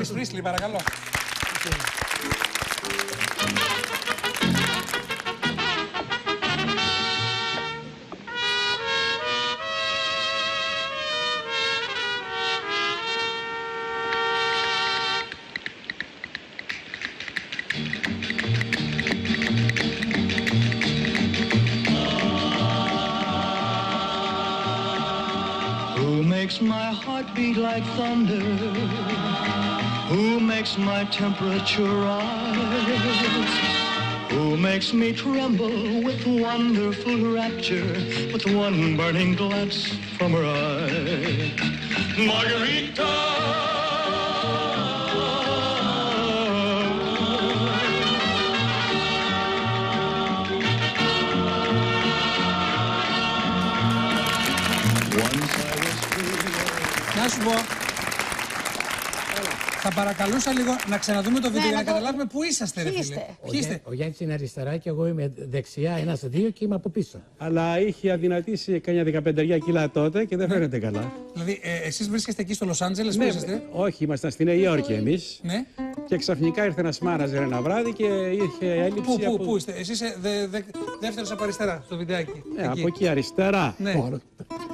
Elvis Presley, παρακαλώ. Who makes my heart beat like thunder? Who makes my temperature rise? Who makes me tremble with wonderful rapture, with one burning glance from her eye? Margarita! Να σου πω, θα παρακαλούσα λίγο να ξαναδούμε το βίντεο για να καταλάβουμε πού είσαστε, ρε φίλε. Ποιοι είστε? Ο Γιάννης είναι αριστερά και εγώ είμαι δεξιά, ένας δύο και είμαι από πίσω. Αλλά είχε αδυνατήσει κανένα 15 κιλά τότε και δεν φαίνεται καλά. Δηλαδή, εσείς βρίσκεστε εκεί στο Λος Άντζελες, πού είσαστε? Όχι, ήμασταν στη Νέα Υόρκη εμείς. Ναι. Και ξαφνικά ήρθε ένας μάναζερ ένα βράδυ και είχε έλλειψη. Πού είστε? Εσείς είσαι δεύτερος από αριστερά στο βιντεάκι. Από εκεί αριστερά. Ναι.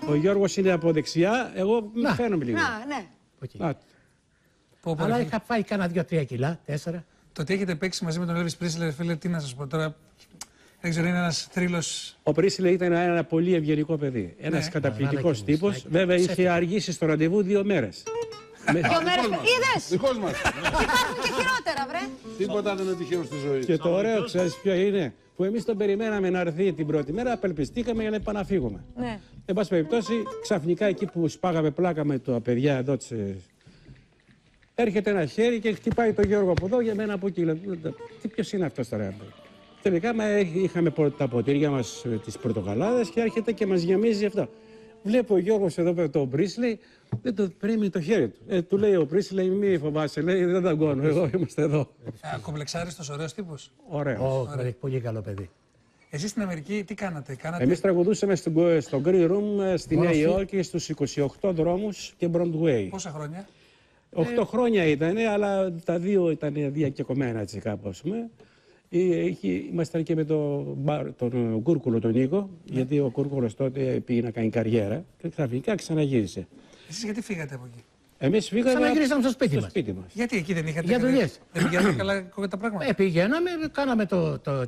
Ο Γιώργος είναι από δεξιά, εγώ φαίνομαι λίγο. Ναι. Αλλά είχα φάει κάνα 2-3 κιλά, 4. Το ότι έχετε παίξει μαζί με τον Elvis Presley, φίλε, τι να σας πω τώρα. Δεν ξέρω, είναι ένας θρύλος. Ο Presley ήταν ένα πολύ ευγενικό παιδί. Ένας καταπληκτικός τύπος. Βέβαια είχε αργήσει στο ραντεβού 2 μέρες. 2 μέρες. Είδες! Δικός μας. Υπάρχουν και χειρότερα, βρε. Τίποτα δεν είναι τυχαίο στη ζωή. Και το ωραίο, ξέρεις ποιο είναι? Που εμείς τον περιμέναμε να έρθει την πρώτη μέρα, απελπιστήκαμε για να επαναφύγουμε. Ναι. Εν πάση περιπτώσει, ξαφνικά εκεί που σπάγαμε πλάκα με τα παιδιά εδώ, έρχεται ένα χέρι και χτυπάει τον Γιώργο από εδώ για μένα από εκεί. Τι ποιος είναι αυτός τώρα? Τελικά είχαμε τα ποτήρια μας, τις πορτοκαλάδες και έρχεται και μας γεμίζει αυτό. Βλέπω ο Γιώργος εδώ τον Πρίσλι, δεν το πρέμει το χέρι του. Του λέει ο Πρίσλι, μη φοβάσαι, λέει, δεν δαγκώνω, εγώ είμαστε εδώ. Κομπλεξάριστος, ωραίος τύπος. Ωραίος. Πολύ καλό παιδί. Εσείς στην Αμερική τι κάνατε? Εμείς τραγουδούσαμε στο Green Room στη Νέα Υόρκη στους 28 δρόμους και Broadway. Πόσα χρόνια? 8 χρόνια ήταν, αλλά τα 2 ήταν διακεκομένα έτσι κάπου, ας πούμε. Ήμασταν και με τον Κούρκουλο τον Νίκο, γιατί ο Κούρκουλος τότε πήγε να κάνει καριέρα και ξαφνικά ξαναγύρισε. Εσείς γιατί φύγατε από εκεί? Εμείς φύγαμε. Ξαναγυρίσαμε στο σπίτι μας. Γιατί εκεί δεν είχατε? Για δουλειές. Δεν πηγαίνατε καλά τα πράγματα? Πηγαίναμε, κάναμε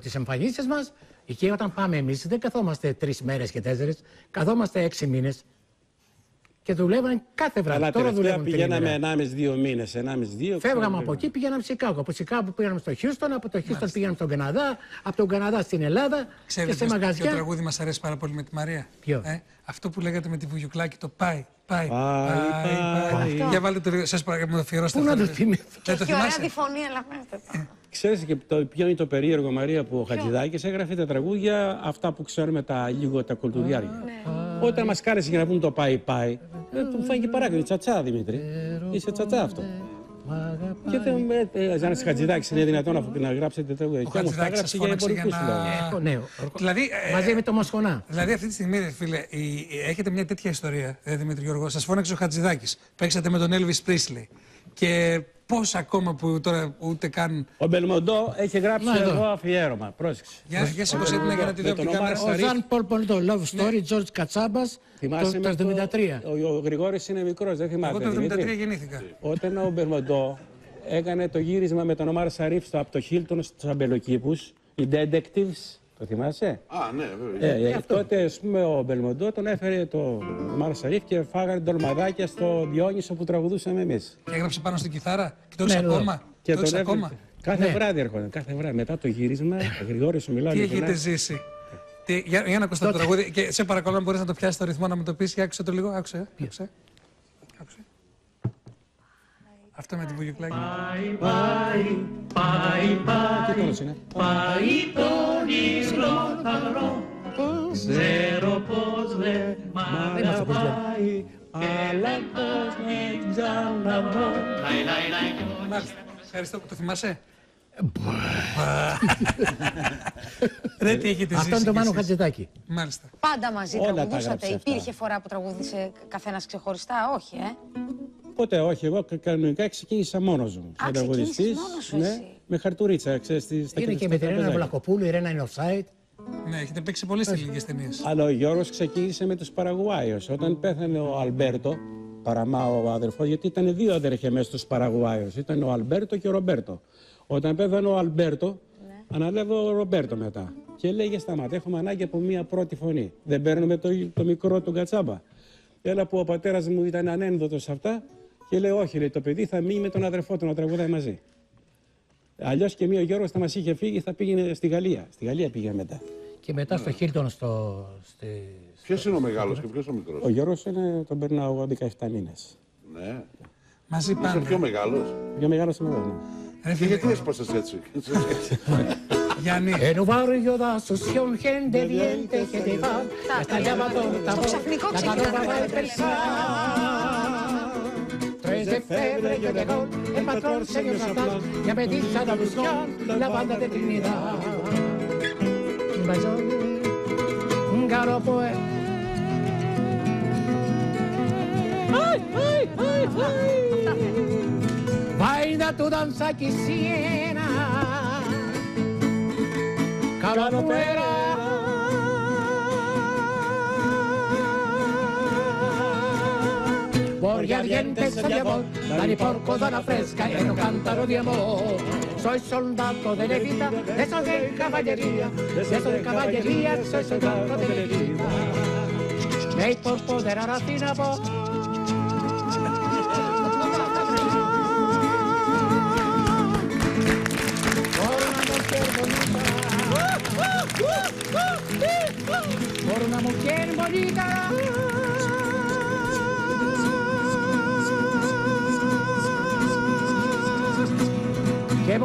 τις εμφανίσεις μας. Εκεί όταν πάμε εμείς δεν καθόμαστε 3 μέρες και 4, καθόμαστε 6 μήνες. Και δουλεύαν κάθε βράδυ. Αλλά τώρα τελευταία πηγαίναμε 1,5-2 μήνες. Φεύγαμε από εκεί, πήγαμε Σικάγο. Από Σικάγο πήγαμε στο Χιούστον, από το Χιούστον πήγαμε στον Καναδά, από τον Καναδά στην Ελλάδα. Ξέρετε, και σε μαγαζιά. Ποιο τραγούδι μας αρέσει πάρα πολύ με τη Μαρία? Ποιο? Αυτό που λέγατε με τη Βουγιουκλάκη, το πάει. Για βάλτε το λίγο, σας παρακαλώ, μου το αφιερώστε. Πού να το θυμηθώ? Έχει ωραία τη φωνή, αλλά Ξέρεις και ποιο είναι το περίεργο, Μαρία, που ο Χατζηδάκης έγραφε τα τραγούδια αυτά που ξέρουμε λίγο τα κουλτουριάρια. Όταν μας κάλεσε για να πούμε το πάει, του φάνηκε παράκριμα. Τσατσά, Δημήτρη. Είσαι τσατσά αυτό. Και δεν Ζάνης Χατζηδάκης είναι δυνατόν να γράψετε τραγούδια. Ο Χατζηδάκης σας φώναξε για να... Δηλαδή, μαζί με το Μοσχονά. Δηλαδή αυτή τη στιγμή, φίλε, έχετε μια τέτοια ιστορία, Δημήτρη Γιώργο. Σας φώναξε ο Χατζηδάκης. Παίξατε με τον Elvis Presley. Και πώς ακόμα που τώρα ούτε καν... Ο Μπελμοντό έχει γράψει εδώ αφιέρωμα. Πρόσεξε. Για σηκωσέ την για να τη δω από την κάμερα. Ο Ζαν Πολ Μπελμοντό, Love Story, George Κατσάμπας, το 1973. Ο Γρηγόρης είναι μικρός, δεν θυμάται. Εγώ το 1973 γεννήθηκα. Όταν ο Μπελμοντό έκανε το γύρισμα με τον Ομάρ Σαρίφ από το Χίλτον στους αμπελοκήπους, οι Detectives, το θυμάσαι? Ναι, βέβαια. Τότε, ας πούμε, ο Μπελμοντό τον έφερε το Ομάρ Σαρίφ και φάγανε ντολμαδάκια στο Διόνυσο που τραγουδούσαμε εμείς. Και έγραψε πάνω στην κιθάρα και το έχεις ακόμα. Και το έχεις ακόμα. Κάθε βράδυ έρχονταν, κάθε βράδυ. Μετά το γύρισμα, ο Γρηγόρης σου μιλάει. Τι έχετε ζήσει? Για να ακούσω το τραγούδι και σε παρακαλώ αν μπορείς να το πιάσεις το ρυθμό να μου το πεις και άκουσε το λίγο. Άκουσε. Αυτό με την Βουγιουκλάκη. Πάει τον ήλιο θαυρό, ξέρω πως δεν μ' αγαπάει, αλλά πως μην ξαναβρω. Μάλιστα. Ευχαριστώ. Το θυμάσαι? Ρε τι έχετε ζήσει? Αυτό είναι το Μάνο Χατζηδάκη. Μάλιστα. Πάντα μαζί τραγουδούσατε? Υπήρχε φορά που τραγουδήσε καθένας ξεχωριστά? Όχι, Ποτέ, όχι. Εγώ κανονικά ξεκίνησα μόνος μου. Σαν τραγουδιστής. Μόνος σου εσύ. Με χαρτουρίτσα, ξέρεις. Είναι και με την Ρένα Βλακοπούλου, η Ρένα είναι offside. Ναι, έχετε παίξει πολλές ελληνικές ταινίες. Αλλά ο Γιώργος ξεκίνησε με τους Παραγουάιους. Όταν πέθανε ο Αλμπέρτο, Παραμάο ο αδερφός, γιατί ήταν δύο αδερφοί μέσα στους Παραγουάιους. Ήταν ο Αλμπέρτο και ο Ρομπέρτο. Όταν πέθανε ο Αλμπέρτο, αναλάβει ο Ρομπέρτο μετά. Και λέγε σταμάτα, έχουμε ανάγκη από μία πρώτη φωνή. Δεν παίρνουμε το μικρό του Κατσάμπα. Έλα που ο πατέρας μου ήταν ανένδοτος σε αυτά και λέει όχι, λέει, το παιδί θα μείνει με τον αδερφό του να τραγουδάει μαζί. Αλλιώς και ο Γιώργος θα μας είχε φύγει, θα πήγαινε στη Γαλλία. Στη Γαλλία πήγε μετά. Και μετά στο Χίλτον Ποιος είναι ο μεγάλος και ποιος ο μικρός? Ο Γιώργος τον περνάω 17 μήνες. Ναι. Μαζί Είσαι πάνε. πιο μεγάλος. Πιο μεγάλος είμαι εγώ. Ρε Και φίλε, γιατί έσπασες έτσι? Γιάννη, En un barrio de Asunción, gente diente que te va, hasta llama tonta voz, ξαφνικό la ξεκινάνε paloma va a τα empezar. 3 de febrero llegó el patrón señor Satán, y a Medina a buscar la banda de Trinidad. Vaya, un galopo ¡ay, ay, ay, ay! Baila tu danza quisiera, galopera. Voy ardientes de amor, dale porco dalla fresca en un cántaro de amor. Soy soldado de levita, eso de caballería, eso de caballería, soy soldado de levita. Me por poder a la fina voz. Por una mujer bonita. Que